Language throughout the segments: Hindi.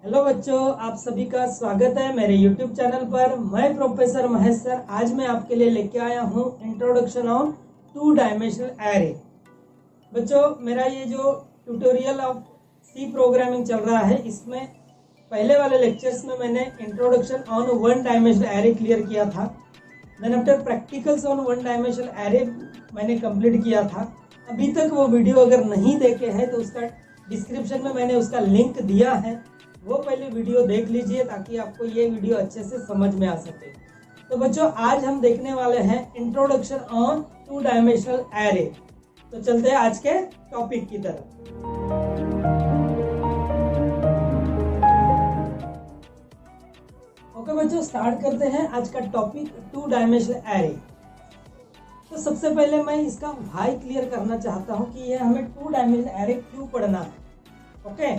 हेलो बच्चों, आप सभी का स्वागत है मेरे YouTube चैनल पर। मैं प्रोफेसर महेश सर आज मैं आपके लिए लेके आया हूँ introduction on to dimensional array. बच्चों, मेरा ये जो ट्यूटोरियल ऑफ सी प्रोग्रामिंग चल रहा है, इसमें पहले वाले लेक्चर्स में मैंने introduction on one dimensional array clear किया था। Then after practicals on one dimensional array मैंने कंप्लीट किया था। अभी तक वो वीडियो अगर नहीं देखे हैं तो उसका डिस्क्रिप्शन में मैंने उसका लिंक दिया है, वो पहले वीडियो देख लीजिए ताकि आपको ये वीडियो अच्छे से समझ में आ सके। तो बच्चों, आज हम देखने वाले हैं introduction on to dimensional array. तो चलते हैं आज के टॉपिक की तरफ। ओके बच्चों, स्टार्ट करते हैं आज का टॉपिक टू डायमेंशनल एरे। तो सबसे पहले मैं इसका व्हाई क्लियर करना चाहता हूं कि ये हमें टू डायमेंशनल एरे क्यों पढ़ना है। ओके,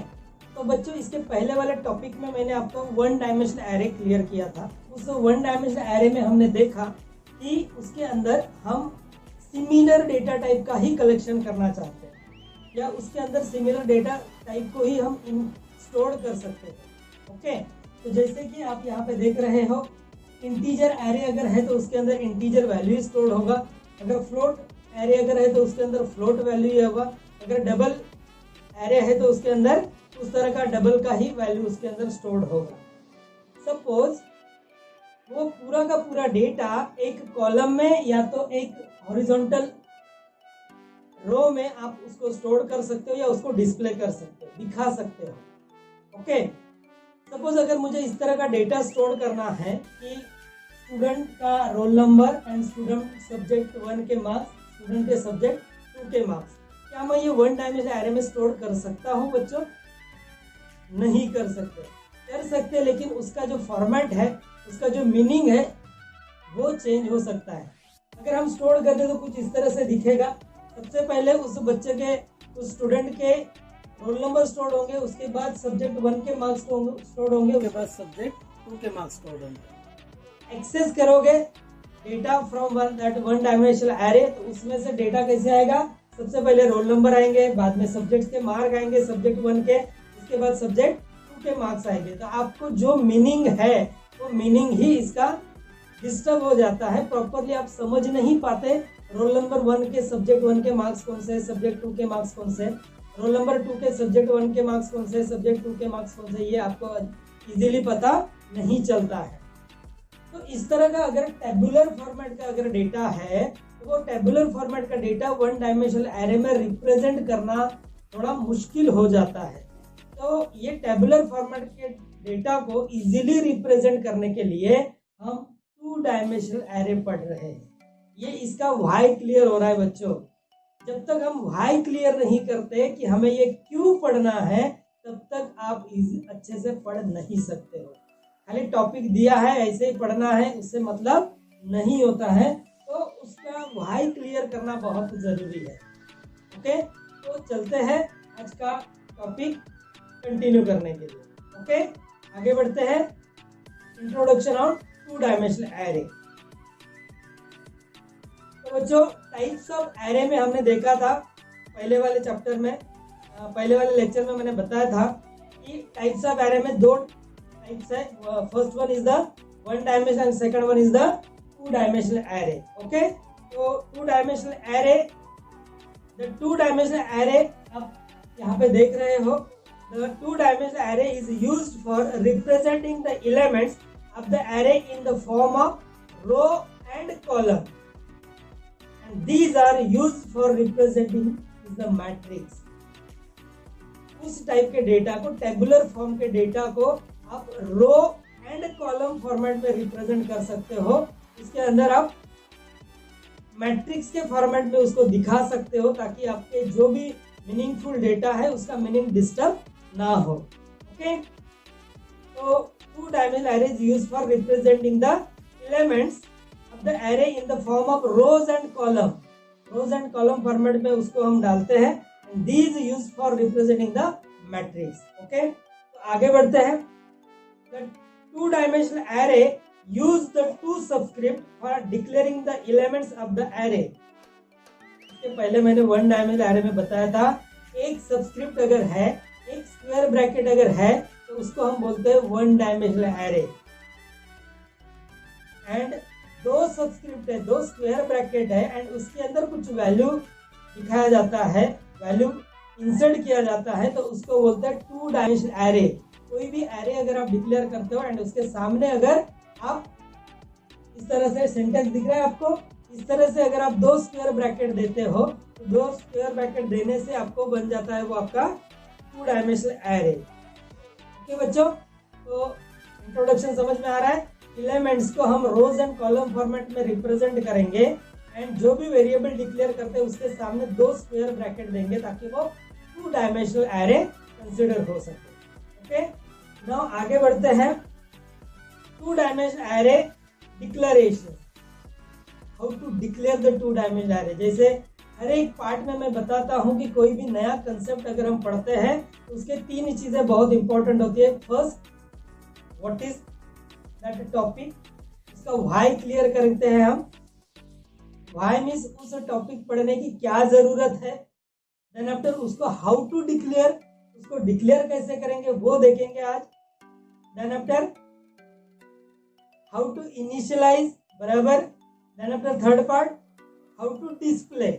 तो बच्चों, इसके पहले वाले टॉपिक में मैंने आपको वन डायमेंशनल एरे क्लियर किया था। उस वन डायमेंशनल एरे में हमने देखा कि उसके अंदर हम सिमिलर डेटा टाइप का ही कलेक्शन करना चाहते हैं, या उसके अंदर सिमिलर डेटा टाइप को ही हम स्टोर कर सकते हैं। ओके, तो जैसे कि आप यहाँ पे देख रहे हो, इंटीजर एरे अगर है तो उसके अंदर इंटीजर वैल्यू स्टोर होगा, अगर फ्लोट एरे अगर है तो उसके अंदर फ्लोट वैल्यू होगा, अगर डबल एरे है तो उसके अंदर उस तरह का डबल का ही वैल्यू उसके अंदर स्टोर्ड होगा। सपोज वो पूरा का पूरा डेटा एक कॉलम में या तो एक हॉरिजॉन्टल रो में आप उसको स्टोर कर सकते हो या उसको डिस्प्ले कर सकते हो, दिखा सकते हो। ओके, सपोज अगर मुझे इस तरह का डेटा स्टोर करना है कि स्टूडेंट का roll number and student subject 1 के मार्क्स, स्टूडेंट के सब्जेक्ट 2 के मार्क्स, क्या मैं ये वन डायमेंशनल एरे में स्टोर कर सकता हूँ बच्चों? नहीं कर सकते, लेकिन उसका जो फॉर्मेट है, उसका जो मीनिंग है, वो चेंज हो सकता है। अगर हम स्टोर कर दे तो कुछ इस तरह से दिखेगा। सबसे पहले उस बच्चे के, उस स्टूडेंट के रोल नंबर स्टोर होंगे, उसके बाद सब्जेक्ट 1 के मार्क्स स्टोर होंगे, उसके बाद सब्जेक्ट 2 के मार्क्स स्टोर होंगे। एक्सेस करोगे data from one dimensional array, तो उसमें से डेटा कैसे आएगा? सबसे पहले रोल नंबर आएंगे, बाद में सब्जेक्ट के मार्क आएंगे, सब्जेक्ट 1 के, इसके बाद सब्जेक्ट 2 के मार्क्स आएंगे। तो आपको जो मीनिंग है वो मीनिंग ही इसका डिस्टर्ब हो जाता है, प्रॉपरली आप समझ नहीं पाते। रोल नंबर 1 के सब्जेक्ट 1 के मार्क्स कौन से, सब्जेक्ट 2 के मार्क्स कौन से, रोल नंबर 2 के सब्जेक्ट 1 के मार्क्स कौन से, सब्जेक्ट 2 के मार्क्स कौन से, ये आपको इजीली पता नहीं चलता है। तो इस तरह का अगर टेबुलर फॉर्मेट का अगर डेटा है तो वो टेबुलर फॉर्मेट का डेटा वन डायमेंशनल एरे में रिप्रेजेंट करना थोड़ा मुश्किल हो जाता है। तो ये टेबुलर फॉर्मेट के डेटा को इजीली रिप्रेजेंट करने के लिए हम टू डायमेंशनल एरे पढ़ रहे हैं। ये इसका व्हाई क्लियर हो रहा है बच्चों। जब तक हम व्हाई क्लियर नहीं करते कि हमें ये क्यों पढ़ना है, तब तक आप अच्छे से पढ़ नहीं सकते हो। खाली टॉपिक दिया है ऐसे ही पढ़ना है, उससे मतलब नहीं होता है। तो उसका व्हाई क्लियर करना बहुत जरूरी है। ओके, तो चलते हैं आज का टॉपिक कंटिन्यू करने के लिए। ओके, आगे बढ़ते हैं। Introduction on to dimensional array. तो बच्चों, टाइप्स ऑफ एरे में हमने देखा था पहले वाले चैप्टर में, पहले वाले लेक्चर में मैंने बताया था कि टाइप्स ऑफ एरे में दो टाइप्स है। First one is the one dimensional, second one is the two dimensional array. Okay, तो two dimensional array, the two dimensional array आप यहाँ पे देख रहे हो। The two-dimensional array is used for representing the elements of the array in the form of row and column, and these are used for representing the matrix. उस टाइप के डेटा को, टेबुलर फॉर्म के डेटा को आप रो एंड कॉलम फॉर्मेट में रिप्रेजेंट कर सकते हो। इसके अंदर आप मैट्रिक्स के फॉर्मेट में उसको दिखा सकते हो ताकि आपके जो भी मीनिंगफुल डेटा है उसका मीनिंग डिस्टर्ब ना हो। ओके, तो two dimensional array is used for representing the elements of the array in the form of rows and column. Rows and column format में उसको हम डालते हैं, and these used for representing the matrix. Okay, तो आगे बढ़ते हैं। The two dimensional array use the two subscript for declaring the elements of the array. इसके पहले मैंने वन डायमेंशनल एरे में बताया था, एक सबस्क्रिप्ट अगर है, एक स्क्वायर ब्रैकेट अगर है, तो तो उसको हम बोलते हैं वन डायमेंशनल एरे। एंड दो सबस्क्रिप्ट है, दो स्क्वायर ब्रैकेट है एंड उसके अंदर कुछ वैल्यू दिखाया जाता है, वैल्यू इंसर्ट किया जाता है, तो उसको बोलते हैं टू डायमेंशनल एरे। कोई भी एरे अगर आप डिक्लेयर करते हो एंड उसके सामने अगर आप इस तरह से सेंटेंस दिख रहा है आपको, इस तरह से अगर आप दो स्क्वायर ब्रैकेट देते हो तो दो स्क्वायर ब्रैकेट देने से आपको बन जाता है वो आपका टू डायमेंशनल एरे। ओके बच्चों, तो इंट्रोडक्शन समझ में आ रहा है। एलिमेंट्स को हम रोज एंड कॉलम फॉर्मेट में रिप्रेजेंट करेंगे एंड जो भी वेरिएबल डिक्लेयर करते हैं उसके सामने दो स्क्वायर ब्रैकेट देंगे ताकि वो टू डायमेंशनल एरे कंसिडर हो सके। ओके, नाउ आगे बढ़ते हैं। Two dimensional array declaration, how to declare the two dimensional array. जैसे हर एक पार्ट में मैं बताता हूँ कि कोई भी नया कंसेप्ट अगर हम पढ़ते हैं तो उसके तीन चीजें बहुत इंपॉर्टेंट होती है। First, what is that topic, इसका व्हाई क्लियर करते हैं हम। व्हाई मीन्स उस टॉपिक पढ़ने की क्या जरूरत है। देन आफ्टर उसको हाउ टू डिक्लेयर, उसको डिक्लेयर कैसे करेंगे वो देखेंगे आज। Then after how to initialize, बराबर। Then after third part how to display,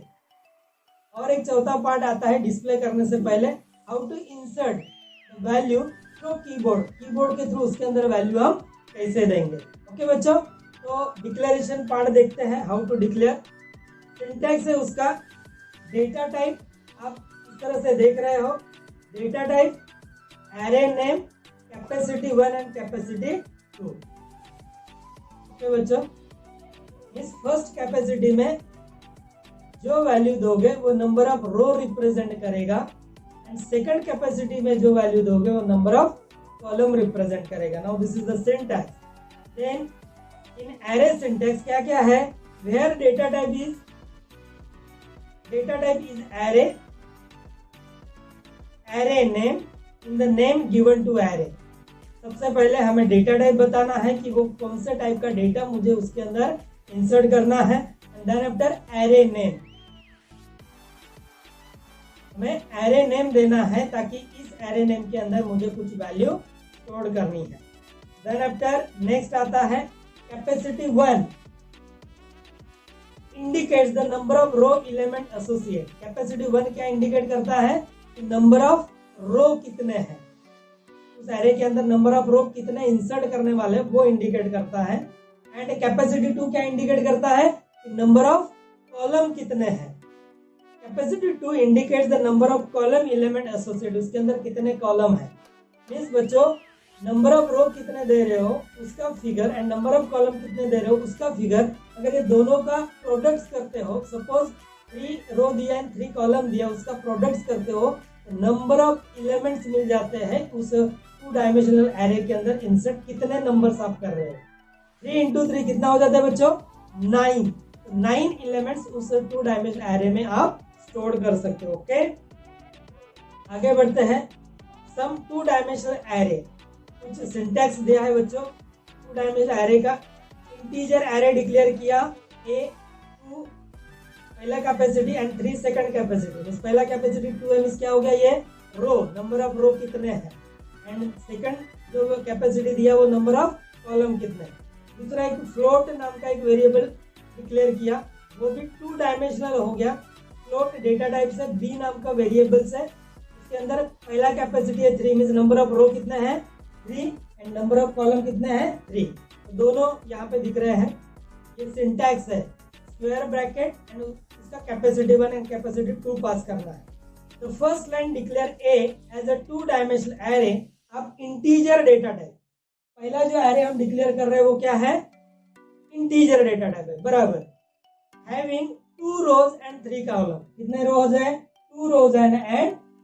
और एक चौथा पार्ट आता है डिस्प्ले करने से पहले how to insert value through keyboard, keyboard के थ्रू उसके अंदर वैल्यू हम कैसे देंगे। ओके बच्चों, तो डिक्लेरेशन पार्ट देखते हैं, हाउ टू डिक्लेयर। सिंटैक्स है उसका, डेटा टाइप आप इस तरह से देख रहे हो, data type, array name, capacity 1 and capacity 2। Okay बच्चों, इस फर्स्ट कैपेसिटी में जो वैल्यू दोगे वो नंबर ऑफ रो रिप्रेजेंट करेगा एंड सेकंड कैपेसिटी में जो वैल्यू दोगे वो नंबर ऑफ कॉलम रिप्रेजेंट करेगा। Now this is the syntax. Then in array syntax क्या क्या है, where data type is array, array name, in the name given to array. सबसे पहले हमें डेटा टाइप बताना है कि वो कौन से टाइप का डेटा मुझे उसके अंदर इंसर्ट करना है। And then after array name, हमें एरे नेम देना है ताकि इस एरे नेम के अंदर मुझे कुछ वैल्यू स्टोर करनी है। देन आफ्टर नेक्स्ट आता है capacity 1, indicates the number of row element associate. Capacity 1 क्या इंडिकेट करता है कि नंबर ऑफ रो कितने हैं, उस एरे के अंदर नंबर ऑफ रो कितने इंसर्ट करने वाले वो इंडिकेट करता है। एंड कैपेसिटी 2 क्या इंडिकेट करता है कि नंबर ऑफ कॉलम कितने हैं। Capacity 2 indicates the number of column element associate, उसके अंदर कितने कॉलम है। मींस बच्चों, नंबर ऑफ रो कितने दे रहे हो उसका figure and number of column कितने दे रहे हो उसका फिगर, अगर ये दोनों का प्रोडक्ट्स करते हो, सपोज 3 रो दिया एंड 3 कॉलम दिया, उसका प्रोडक्ट्स करते हो तो नंबर ऑफ एलिमेंट्स मिल जाते हैं उस टू डायमेंशनल एरे के अंदर इंसर्ट कितने नंबर्स आप कर रहे हो। 3 into 3 कितना हो जाता है बच्चों, 9। 9 एलिमेंट्स उस टू डायमेंशनल एरे में आप स्टोर कर सकते हो। ओके, आगे बढ़ते हैं। सम टू डायमेंशनल एरे, कुछ सिंटैक्स दिया है बच्चों टू डायमेंशनल एरे का। इंटीजर एरे डिक्लेयर किया, A2 पहला कैपेसिटी एंड 3 सेकंड कैपेसिटी। पहला कैपेसिटी 2 है, मींस क्या हो गया, ये रो, नंबर ऑफ रो कितने हैं, एंड सेकंड जो कैपेसिटी दिया वो नंबर ऑफ कॉलम कितने हैं। दूसरा एक फ्लोट नाम का एक वेरिएबल डिक्लेयर किया, वो भी टू डायमेंशनल हो गया। फ्लोट डेटा टाइप से बी नाम का वेरिएबल्स है, इसके अंदर पहला कैपेसिटी है 3, मींस नंबर ऑफ रो कितने हैं 3 एंड नंबर ऑफ कॉलम कितने हैं 3। तो दोनों यहाँ पे दिख रहे हैं। ये सिंटैक्स है, स्क्वायर ब्रैकेट एंड इसका कैपेसिटी 1 एंड कैपेसिटी 2 पास करना है। तो first line declare a as a two dimensional array अब इंटीजर डेटा टाइप। पहला जो एरे हम डिक्लेयर कर रहे हैं वो क्या है, इंटीजर डेटा टाइप है, बराबर। हैविंग 2 रोज एंड 3 कॉलम, कितने रोज है 2 रोज एंड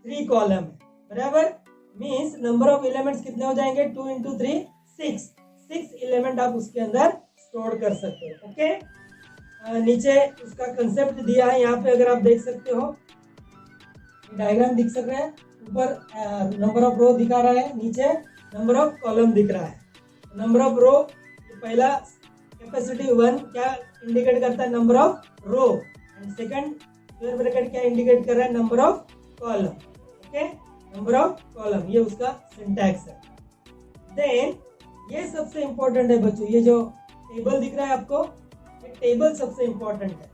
3 कॉलम, बराबर। मींस नंबर ऑफ एलिमेंट्स कितने हो जाएंगे 2 into 3 6 एलिमेंट आप उसके अंदर स्टोर कर सकते हो। ओके, नीचे उसका कंसेप्ट दिया है, यहाँ पे अगर आप देख सकते हो डायग्राम दिख सक रहा है, ऊपर नंबर ऑफ रो दिखा रहा है, नीचे नंबर ऑफ कॉलम दिख रहा है। नंबर ऑफ रो, पहला कैपेसिटी 1 क्या इंडिकेट करता है, number of row, and second square bracket क्या इंडिकेट कर रहा है, number of column. Okay, number of column, ये उसका सिंटैक्स है। देन ये सबसे इंपॉर्टेंट है बच्चों, ये जो टेबल दिख रहा है आपको, ये टेबल सबसे इंपॉर्टेंट है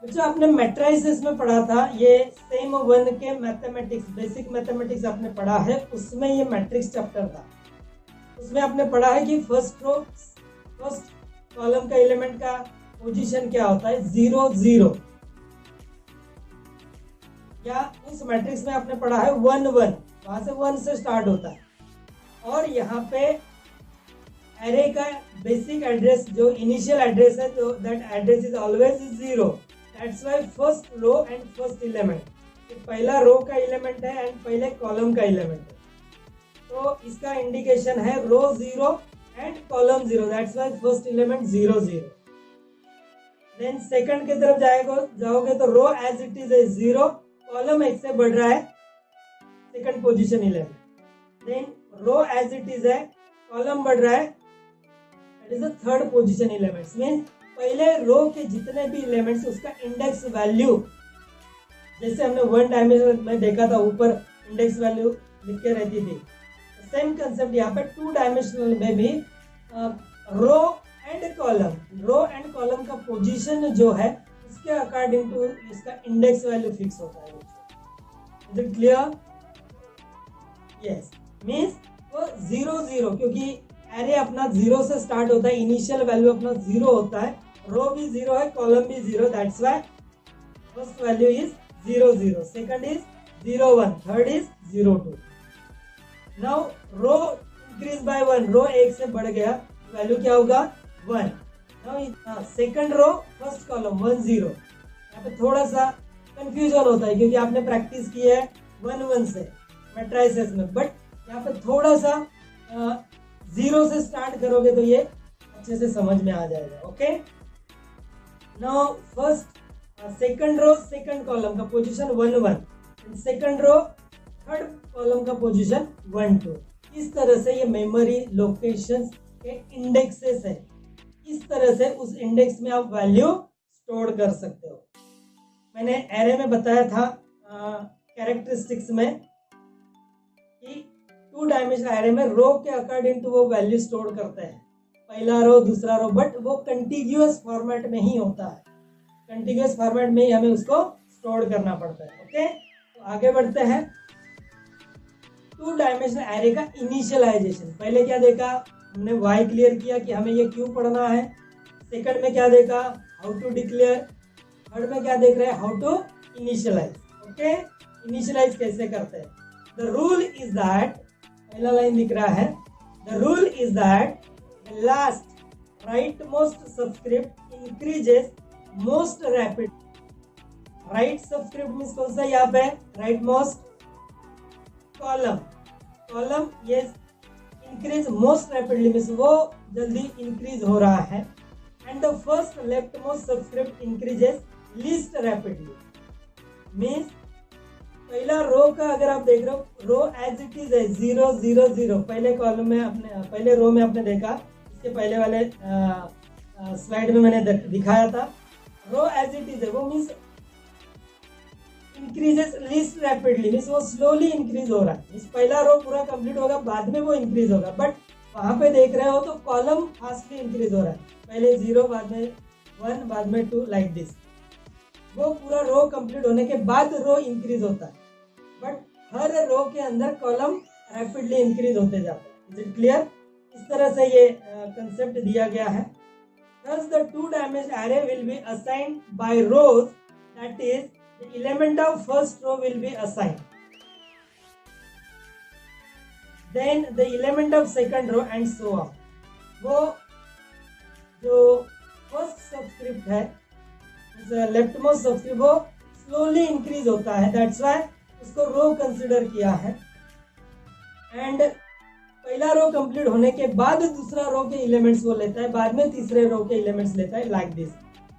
बच्चों। आपने मैट्राइसेस में पढ़ा था, ये सेम 1 के मैथमेटिक्स, बेसिक मैथमेटिक्स आपने पढ़ा है, उसमें ये मैट्रिक्स चैप्टर था। उसमें आपने पढ़ा है कि फर्स्ट कॉलम का एलिमेंट का पोजीशन क्या होता है, 0 0, या उस मैट्रिक्स में आपने पढ़ा है 1 1, वहां से 1 से स्टार्ट होता है। और यहाँ पे एरे का बेसिक एड्रेस, जो इनिशियल एड्रेस है, तो that address is always 0, that's why first row and first element, पहला रो का एलिमेंट है एंड पहले कॉलम का एलिमेंट है, तो इसका इंडिकेशन है row 0 and column 0, that's why first element 0 0। Then second की तरफ जाओगे तो row as it is 0, column एक से बढ़ रहा है, second position element. Then row as it is है, कॉलम बढ़ रहा है, that is the third position elements. Mean पहले रो के जितने भी एलिमेंट्स उसका इंडेक्स वैल्यू, जैसे हमने 1 डायमेंशन में देखा था, ऊपर इंडेक्स वैल्यू लिख के रहती थी, सेम कंसेप्ट यहाँ पे 2 डायमेंशनल में भी रो एंड कॉलम का पोजीशन जो है उसके अकॉर्डिंग टू इसका इंडेक्स वैल्यू फिक्स होता है। Is it clear? Yes, means वो 0 0, क्योंकि एरे अपना 0 से स्टार्ट होता है, इनिशियल वैल्यू अपना 0 होता है, रो भी 0 है, कॉलम भी 0, that's why first value is 0 0, second is 0 1, third is 0 2। Now row increase by 1, row 1 से बढ़ गया, वैल्यू क्या होगा 1। Now second row first column 1 0, यहाँ पे थोड़ा सा कंफ्यूजन होता है क्योंकि आपने प्रैक्टिस की है 1 1 से मैट्राइसेस में, बट यहाँ पे थोड़ा सा 0 से स्टार्ट करोगे तो ये अच्छे से समझ में आ जाएगा। Okay, now first second row second column का position 1 1, second row third column का पोजीशन 1 2। इस तरह से ये मेमोरी लोकेशंस के इंडेक्सेस है, इस तरह से उस इंडेक्स में आप वैल्यू स्टोर कर सकते हो। मैंने एरे में बताया था कैरेक्टरिस्टिक्स में कि 2 डायमेंशनल एरे में रो के अकॉर्डिंग टू वो वैल्यू स्टोर करते हैं, पहला रो दूसरा रो, बट वो कंटिन्यूअस फॉर्मेट में ही होता है, कंटिन्यूअस फॉर्मेट में ही हमें उसको स्टोर करना पड़ता है। ओके, तो आगे बढ़ते हैं। 2 डायमेंशनल एरे का इनिशियलाइजेशन, पहले क्या देखा हमने, वाई क्लियर किया कि हमें ये क्यों पढ़ना है, सेकंड में क्या देखा, हाउ टू डिक्लेयर, थर्ड में क्या देख रहे हैं, how to initialise. Okay, initialise कैसे करते हैं। द रूल इज दैट, पहला लाइन दिख रहा है, the rule is that the last right most subscript increases most rapid. Right subscript means कौन सा, यहाँ पे राइट मोस्ट कॉलम ये इंक्रीज मोस्ट रैपिडली, मीन्स वो जल्दी इंक्रीज हो रहा है, and the first left most subscript increases least rapidly. Means पहला रो का अगर आप देख रहे हो, रो एज इट इज है 0 0 0, पहले कॉलम में आपने, पहले रो में आपने देखा, इसके पहले वाले स्लाइड में मैंने दिखाया था, रो एज इट इज है, वो means increases least rapidly, means वो स्लोली इंक्रीज हो रहा है, मीन्स पहला रो पूरा कंप्लीट होगा, बाद में वो इंक्रीज होगा, बट वहां पे देख रहे हो तो कॉलम फास्टली इंक्रीज हो रहा है, पहले 0 बाद में 1 बाद में 2 लाइक दिस, वो पूरा रो कंप्लीट होने के बाद रो इंक्रीज होता है, बट हर रो के अंदर कॉलम रैपिडली इंक्रीज होते जाता है। Is it clear? इस तरह से ये कंसेप्ट दिया गया है। Thus the 2-dimensional array will be assigned by rows, that is the element of first row will be assigned, then the element of second row and so on। वो जो फर्स्ट सबस्क्रिप्ट है, लेफ्ट मोस्ट सबस्क्रिप्ट, वो स्लोली इंक्रीज होता है, दैट्स व्हाई उसको रो कंसिडर किया है, एंड पहला रो कंप्लीट होने के बाद दूसरा रो के एलिमेंट्स वो लेता है, बाद में तीसरे रो के एलिमेंट्स लेता है, like this,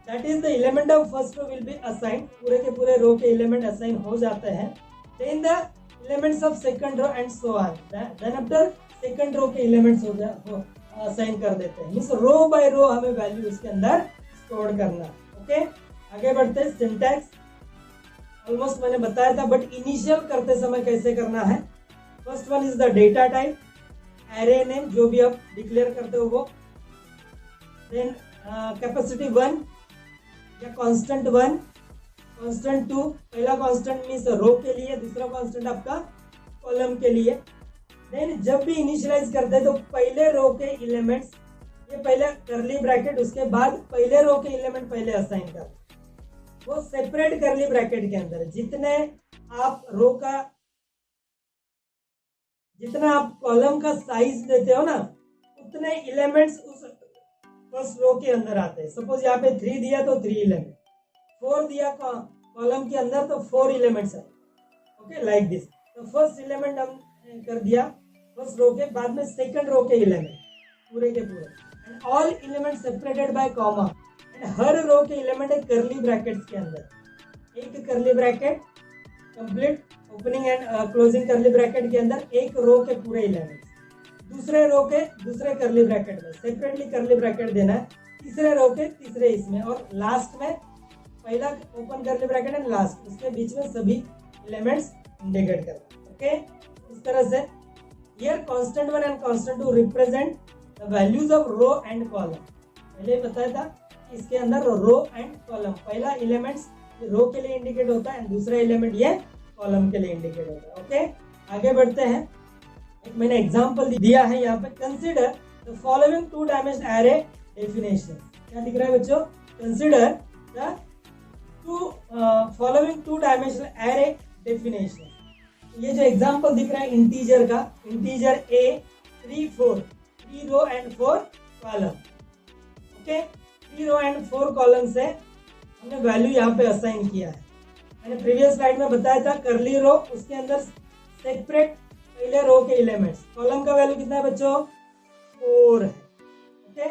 that is the element of first row will be assigned, पूरे के पूरे रो के एलिमेंट असाइन हो जाते हैं, then the elements of second row and so on, then after second row के एलिमेंट्स हो असाइन कर देते हैं, मींस रो बाय रो हमें वैल्यू उसके अंदर स्टोर करना। ओके, आगे बढ़ते हैं। सिंटैक्स ऑलमोस्ट मैंने बताया था, बट इनिशियल करते समय कैसे करना है। First one is the data type, array name जो भी आप डिक्लेयर करते हो वो, देन कैपेसिटी 1 या कांस्टेंट 1, कांस्टेंट 2, पहला कांस्टेंट मींस रो के लिए, दूसरा कांस्टेंट आपका कॉलम के लिए। देन जब भी इनिशियलाइज करते हैं तो पहले रो के एलिमेंट्स, ये पहले करली ब्रैकेट, उसके बाद पहले रो के एलिमेंट पहले असाइन कर, वो सेपरेट करली ब्रैकेट के अंदर जितने आप रो का, जितना आप कॉलम का साइज देते हो ना, उतने एलिमेंट्स उस फर्स्ट रो के अंदर आते हैं। सपोज यहाँ पे 3 दिया तो 3 एलिमेंट, 4 दिया कॉलम के अंदर तो 4 एलिमेंट्स आए। Okay, like this. तो फर्स्ट एलिमेंट हम कर दिया फर्स्ट रो के, बाद में सेकंड रो के एलिमेंट पूरे के पूरे, and all element separated by comma, and हर रो के एलिमेंट है करली ब्रैकेट्स के अंदर, एक curly bracket complete, opening and closing curly bracket के अंदर एक रो के पूरे एलिमेंट्स, दूसरे रो के दूसरे करली ब्रैकेट में सेपरेटली करली ब्रैकेट देना है, तीसरे रो के तीसरे इसमें, और लास्ट में पहला open curly bracket and last, उसके बीच में सभी एलिमेंट्स इंडिकेट करना। ओके, इस तरह से here constant 1 and constant 2 represent the values of row and column. पहले बताया था कि इसके अंदर रो एंड कॉलम, पहला एलिमेंट्स रो के लिए इंडिकेट होता है एंड दूसरा एलिमेंट ये कॉलम के लिए इंडिकेट होता है। ओके, आगे बढ़ते हैं। एक मैंने एग्जांपल दिया है यहाँ पे, consider the following 2 dimensional array definition. क्या दिख रहा है बच्चों? Consider the following 2 dimensional array definition. ये जो एग्जांपल दिख रहा है इंटीजर का, integer a 3 4, 3 row and 4 column. Okay, 3 row and 4 column से हमने वैल्यू यहाँ पे असाइन किया है। मैंने प्रीवियस स्लाइड में बताया था करली रो, उसके अंदर सेपरेट पहले रो के एलिमेंट्स, कॉलम का वैल्यू कितना है बच्चों? 4 है। ओके,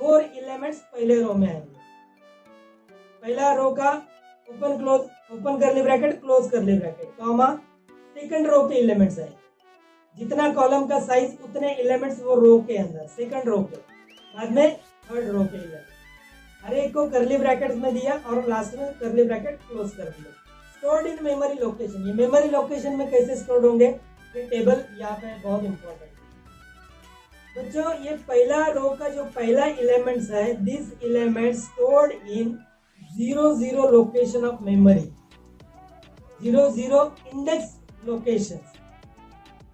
4 एलिमेंट्स पहले रो में आएंगे। पहला रो का open close, open curly bracket close curly bracket comma, second row के एलिमेंट्स आएंगे, जितना कॉलम का साइज उतने एलिमेंट्स वो रो के अंदर, सेकंड रो के, बाद में थर्ड रो के एलिमेंट, हर एक को करली ब्रैकेट्स में दिया और लास्ट में करली ब्रैकेट क्लोज कर दिया। स्टोर्ड इन मेमोरी लोकेशन, ये मेमोरी लोकेशन में कैसे स्टोर्ड होंगे, ये टेबल यहाँ पे बहुत इंपॉर्टेंट है बच्चों। ये पहला रो का जो पहला एलिमेंट्स है, this element stored in 0 0 location of memory, 0 0 index location,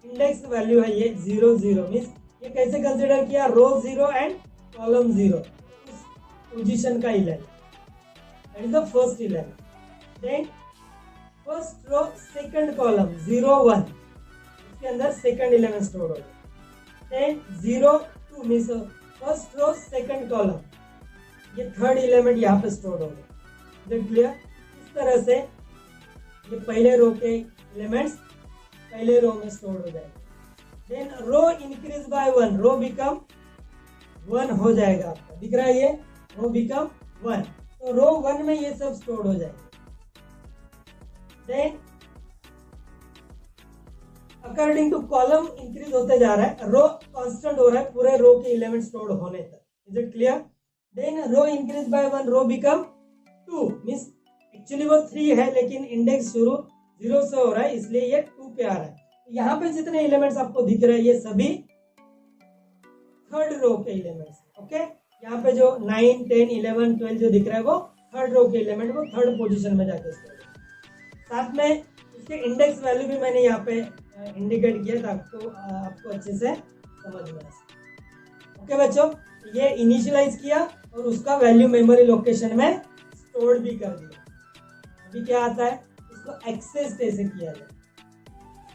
index value है ये 0 0, मीन्स ये कैसे कंसिडर किया, रो 0 एंड कॉलम 0, उस पोजीशन का element, that is the first element. Then first row second column 0 1, इसके अंदर सेकंड एलिमेंट स्टोर होगा। Then 0 2 means first row second column, ये थर्ड एलिमेंट यहाँ पे स्टोर होगा। Is it clear? इस तरह से ये पहले रो के एलिमेंट्स पहले रो में स्टोर हो जाएगा। Then row increase by 1, row become 1 हो जाएगा आपका, दिख रहा है ये, रो बिकम 1, तो रो 1 में ये सब स्टोर हो जाएगा। Then according to column increase होते जा रहा है, रो कांस्टेंट हो रहा है पूरे रो के एलिमेंट स्टोर होने तक। Is it clear? Then row increase by 1, row become 2, means actually वो 3 है लेकिन इंडेक्स शुरू 0 से हो रहा है इसलिए ये 2 पे आ रहा है। यहाँ पे जितने एलिमेंट्स आपको दिख रहे हैं ये सभी थर्ड रो के एलिमेंट्स। ओके, यहाँ पे जो 9 10 11 12 जो दिख रहा है वो थर्ड रो के एलिमेंट, वो थर्ड पोजीशन में जाके स्टोर है। साथ में इसके इंडेक्स वैल्यू भी मैंने यहाँ पे इंडिकेट किया था आपको अच्छे से समझ में आ सके। ओके बच्चों, ये इनिशियलाइज किया और उसका वैल्यू मेमोरी लोकेशन में स्टोर भी कर दिया। अभी क्या आता है, इसको एक्सेस कैसे किया जाए,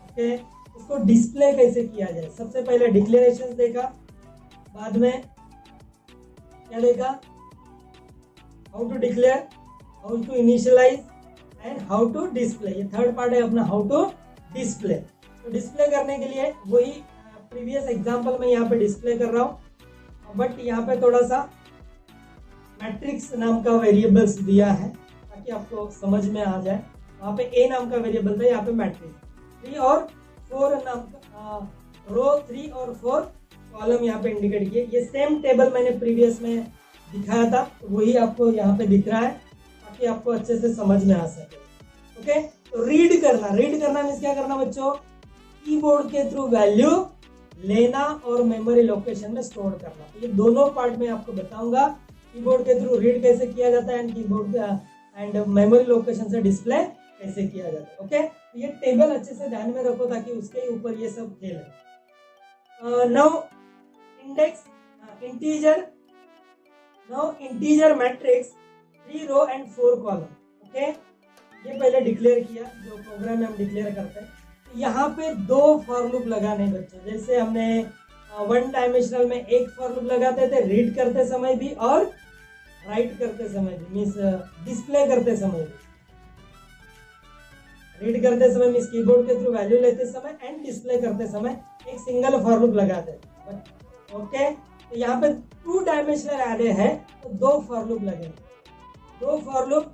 ओके, इसको डिस्प्ले कैसे किया जाए। सबसे पहले डिक्लेरेशन देखा, बाद में क्या देखा, how to declare, how to initialise and how to display. ये थर्ड पार्ट है अपना, हाउ टू डिस्प्ले। तो डिस्प्ले करने के लिए वही प्रीवियस एग्जांपल में यहाँ पे डिस्प्ले कर रहा हूँ, बट यहाँ पे थोड़ा सा मैट्रिक्स नाम का वेरिएबल्स दिया है ताकि आपको समझ में आ जाए। वहाँ पे ए नाम का वेरिएबल था, यहाँ पे मैट्रिक्स 3 और 4 नाम का रो 3 और 4 कॉलम यहाँ पे इंडिकेट किए। ये सेम टेबल मैंने प्रीवियस में दिखाया था, वही आपको यहाँ पे दिख रहा है ताकि आपको अच्छे से समझ में आ सके। ओके, तो रीड करना मीन्स क्या करना बच्चों, कीबोर्ड के थ्रू वैल्यू लेना और मेमोरी लोकेशन में स्टोर करना। तो ये दोनों पार्ट में आपको बताऊंगा, कीबोर्ड के थ्रू रीड कैसे किया जाता है and keyboard and memory location से डिस्प्ले कैसे किया जाता है। ओके, तो ये टेबल अच्छे से ध्यान में रखो ताकि उसके ऊपर ये सब खेल है। Now index integer matrix 3 row and 4 column. Okay, ये पहले डिक्लेयर किया, जो प्रोग्राम में हम डिक्लेयर करते हैं। तो यहाँ पे 2 फॉर लूप लगाने बच्चों, जैसे हमने 1 डायमेंशनल में एक फॉर लूप लगाते थे रीड करते समय भी और राइट करते समय भी, मीन्स डिस्प्ले करते समय भी। रीड करते समय मीन्स कीबोर्ड के थ्रू वैल्यू लेते समय एंड डिस्प्ले करते समय एक सिंगल फॉर लूप लगाते हैं। ओके, तो यहाँ पे 2 डायमेंशनल एरे है तो 2 फॉर लूप लगेंगे। 2 फॉर लूप,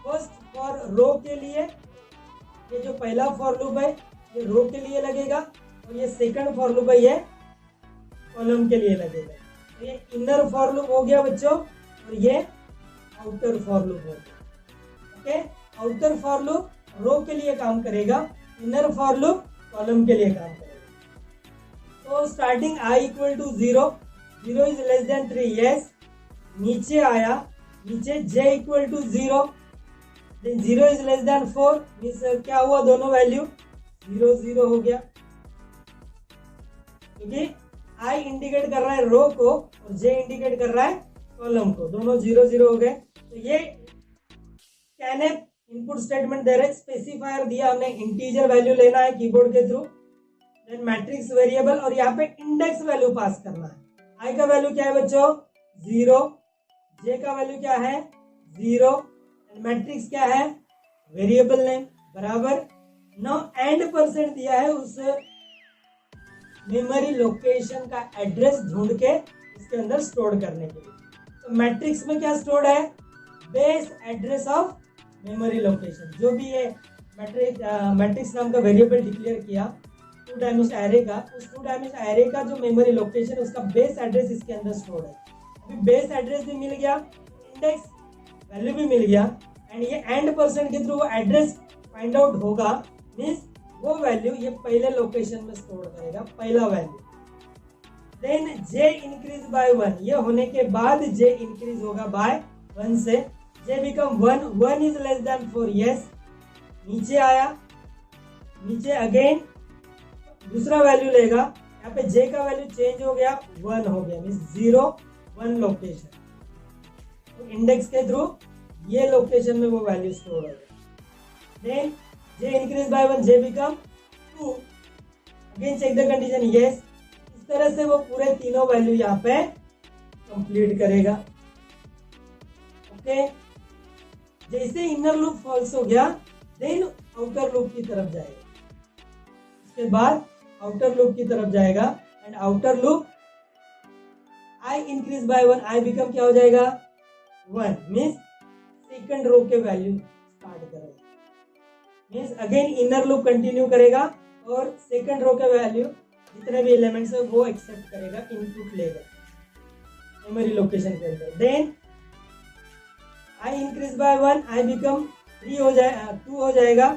फर्स्ट फॉर रो के लिए, ये जो पहला फॉर लूप है ये रो के लिए लगेगा और ये सेकंड फॉर लूप है ये कॉलम के लिए लगेगा। तो ये इनर फॉर लूप हो गया बच्चों और ये आउटर फॉर लूप हो गया। ओके, आउटर फॉर लूप रो के लिए काम करेगा, इनर फॉर लूप कॉलम के लिए काम करेगा। तो starting i equal to 0, 0 is less than 3, yes. नीचे आया, नीचे j equal to 0, then 0 is less than 4, means क्या हुआ, दोनों वैल्यू 0 0 हो गया, क्योंकि i इंडिकेट कर रहा है रो को और j इंडिकेट कर रहा है कॉलम को, दोनों 0 0 हो गए। तो ये स्कैनफ इनपुट स्टेटमेंट दे रहे, स्पेसिफायर दिया हमने, इंटीजर वैल्यू लेना है कीबोर्ड के थ्रू, देन मैट्रिक्स वेरिएबल और यहाँ पे इंडेक्स वैल्यू पास करना है। i का वैल्यू क्या है बच्चों 0, j का वैल्यू क्या है 0, मैट्रिक्स क्या है वेरिएबल नेम बराबर। नाउ एंड परसेंट दिया है उस मेमोरी लोकेशन का एड्रेस ढूंढ के इसके अंदर स्टोर करने के लिए। तो मैट्रिक्स में क्या स्टोर्ड है, base address of memory location. जो भी ये मैट्रिक्स नाम का वेरिएबल डिक्लेयर किया 2 डायमेंशनल एरे का, उस 2 डायमेंशनल एरे का जो मेमोरी लोकेशन है उसका बेस एड्रेस इसके अंदर स्टोर है। अभी बेस एड्रेस भी मिल गया, इंडेक्स वैल्यू भी मिल गया एंड ये एंड परसेंट के थ्रू वो एड्रेस फाइंड आउट होगा, मीन्स वो वैल्यू ये पहले लोकेशन में स्टोर करेगा, पहला value. Then j increase by 1, ये होने के बाद j इंक्रीज होगा बाय 1 से, j become 1, 1 is less than 4, yes. नीचे आया, नीचे अगेन दूसरा वैल्यू लेगा, यहाँ पे j का वैल्यू चेंज हो गया 1 हो गया, मीन्स 0 1 लोकेशन। तो इंडेक्स के थ्रू ये लोकेशन में वो वैल्यू स्टोर हो गया। Then j increase by 1, j become 2, again check the condition, yes. इस तरह से वो पूरे तीनों वैल्यू यहाँ पे कंप्लीट करेगा। ओके, जैसे इनर लूप फॉल्स हो गया देन आउटर लूप की तरफ जाएगा, उसके बाद आउटर लूप की तरफ जाएगा and outer loop i increase by 1, i become क्या हो जाएगा 1, मीन्स सेकंड रो के वैल्यू स्टार्ट करेगा, means again inner loop continue करेगा और सेकंड रो के वैल्यू जितने भी एलिमेंट्स है वो एक्सेप्ट करेगा, इनपुट लेगा मेमोरी लोकेशन के अंदर। Then i increase by 1, i become 3 हो जाएगा, 2 हो जाएगा,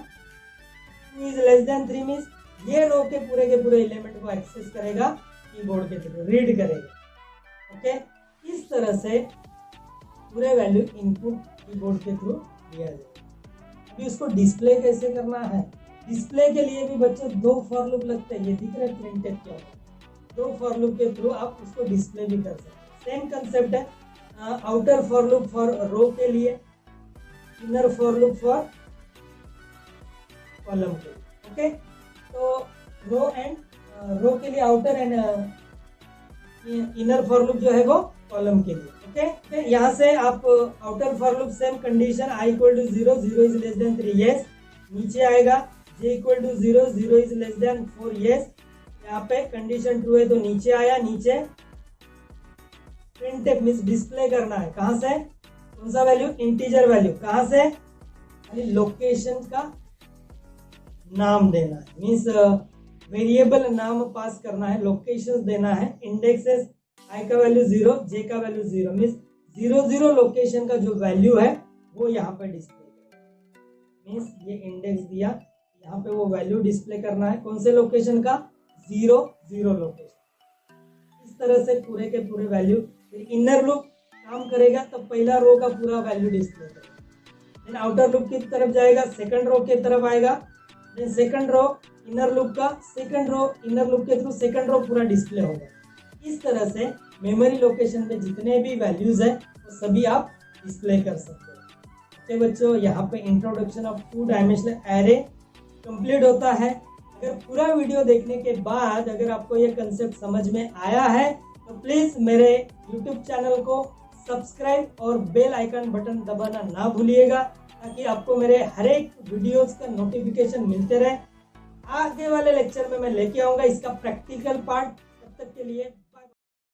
2 इज लेस देन 3, मीन्स ये रो के पूरे एलिमेंट को एक्सेस करेगा, कीबोर्ड के थ्रू रीड करेगा। ओके, इस तरह से पूरे वैल्यू इनपुट कीबोर्ड के थ्रू दिया जाएगा। अभी उसको डिस्प्ले कैसे करना है, डिस्प्ले के लिए भी बच्चों 2 फॉर लूप लगते हैं, ये दिख रहा है प्रिंटेड क्या, 2 फॉर लूप के थ्रू आप उसको डिस्प्ले भी कर सकते हैं। सेम कंसेप्ट है, आउटर फॉर लूप फॉर रो के लिए, inner for loop for column के लिए। ओके, तो रो के लिए outer and inner for loop जो है वो कॉलम के लिए। ओके, यहाँ से आप outer for loop same condition, i equal to 0, 0 is less than 3, yes. नीचे आएगा j equal to 0, 0 is less than 4, yes. यहाँ पे कंडीशन ट्रू है तो नीचे आया, नीचे प्रिंट मीन्स डिस्प्ले करना है, कहाँ से, कौन सा वैल्यू, इंटीजर वैल्यू, कहाँ से, लोकेशन का नाम देना है, मीन्स वेरिएबल नाम पास करना है, लोकेशन देना है, इंडेक्सेस i का वैल्यू 0, j का वैल्यू 0, मीन्स 0 0 लोकेशन का जो वैल्यू है वो यहाँ पे डिस्प्ले करेगा। मीन्स ये इंडेक्स दिया, यहाँ पे वो वैल्यू डिस्प्ले करना है, कौन से लोकेशन का, 0 0 लोकेशन। इस तरह से पूरे के पूरे वैल्यू, फिर इनर लूप काम करेगा तो पहला रो का पूरा वैल्यू डिस्प्ले करेगा, देन आउटर लूप की तरफ जाएगा, सेकंड रो की तरफ आएगा, then second row inner loop का, सेकंड रो इनर लूप के थ्रू सेकंड रो पूरा डिस्प्ले होगा। इस तरह से मेमोरी लोकेशन में जितने भी वैल्यूज है वो सभी आप डिस्प्ले कर सकते हो। ओके बच्चों, यहाँ पे introduction of 2 dimensional array complete होता है। अगर पूरा वीडियो देखने के बाद अगर आपको ये कंसेप्ट समझ में आया है तो प्लीज मेरे यूट्यूब चैनल को सब्सक्राइब और बेल आइकन बटन दबाना ना भूलिएगा, ताकि आपको मेरे हर एक वीडियोस का नोटिफिकेशन मिलते रहे। आगे वाले लेक्चर में मैं लेके आऊंगा इसका प्रैक्टिकल पार्ट। तब तक के लिए